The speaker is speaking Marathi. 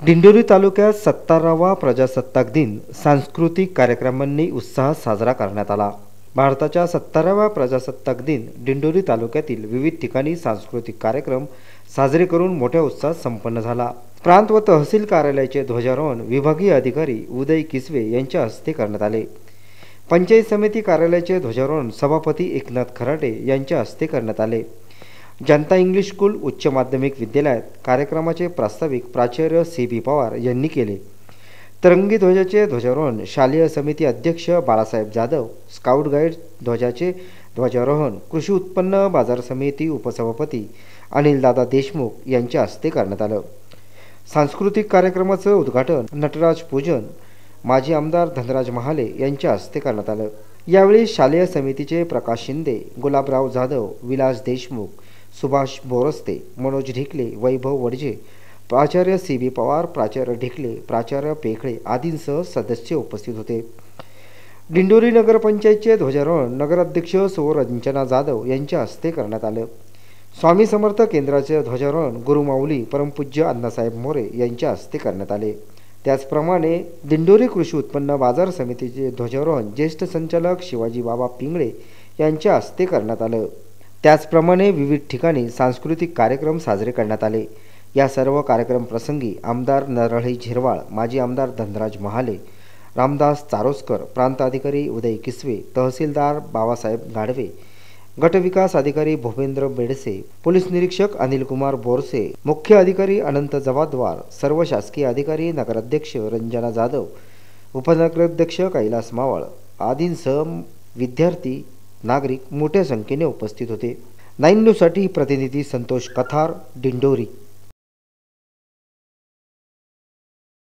दिंडोरी तालुक्यात 17वा प्रजासत्ताक दिन सांस्कृतिक कार्यक्रमांनी उत्साहात साजरा करण्यात आला। भारताच्या 17व्या प्रजासत्ताक दिन दिंडोरी तालुक्यातील विविध ठिकाणी सांस्कृतिक कार्यक्रम साजरे करून मोठ्या उत्साहात संपन्न झाला। प्रांत व तहसील कार्यालयाचे ध्वजारोहण विभागीय अधिकारी उदय किसवे यांच्या हस्ते करण्यात आले। पंचायत समिती कार्यालयाचे ध्वजारोहण सभापती एकनाथ खराटे यांच्या हस्ते करण्यात आले। जनता इंग्लिश स्कूल उच्च माध्यमिक विद्यालयात कार्यक्रमाचे प्रास्ताविक प्राचार्य सी.बी. पवार यांनी केले। तिरंगी ध्वजाचे ध्वजारोहण शालेय समिती अध्यक्ष बाळासाहेब जाधव, स्काउट गाईड ध्वजाचे ध्वजारोहण कृषी उत्पन्न बाजार समिती उपसभापती अनिलदादा देशमुख यांच्या हस्ते करण्यात आलं। सांस्कृतिक कार्यक्रमाचं उद्घाटन नटराज पूजन माजी आमदार धनराज महाले यांच्या हस्ते करण्यात आलं। यावेळी शालेय समितीचे प्रकाश शिंदे, गुलाबराव जाधव, विलास देशमुख, सुभाष बोरस्ते, मनोज ढिकले, वैभव वडजे, प्राचार्य सी.बी. पवार, प्राचार्य ढिकले, प्राचार्य पेखळे आदींसह सदस्य उपस्थित होते। दिंडोरी नगरपंचायतचे ध्वजारोहण नगराध्यक्ष सौ रंजना जाधव यांच्या हस्ते करण्यात आलं। स्वामी समर्थ केंद्राचे ध्वजारोहण गुरुमाऊली परमपूज्य अण्णासाहेब मोरे यांच्या हस्ते करण्यात आले। त्याचप्रमाणे दिंडोरी कृषी उत्पन्न बाजार समितीचे ध्वजारोहण ज्येष्ठ संचालक शिवाजी बाबा पिंगळे यांच्या हस्ते करण्यात आलं। त्याचप्रमाणे विविध ठिकाणी सांस्कृतिक कार्यक्रम साजरे करण्यात आले। या सर्व कार्यक्रम प्रसंगी आमदार नरहरी झिरवाळ, माजी आमदार धनराज महाले, रामदास चारोस्कर, प्रांत अधिकारी उदय किसवे, तहसीलदार बाबासाहेब गाढवे, गटविकास अधिकारी भूपेंद्र बेडसे, पोलीस निरीक्षक अनिलकुमार बोरसे, मुख्य अधिकारी अनंत जवाद्वार, सर्व शासकीय अधिकारी, नगराध्यक्ष रंजना जाधव, उपनगराध्यक्ष कैलास मावळ आदींसह विद्यार्थी नागरिक मोठ्या संख्येने उपस्थित होते। 9 न्यूजसाठी प्रतिनिधी संतोष कथार, दिंडोरी।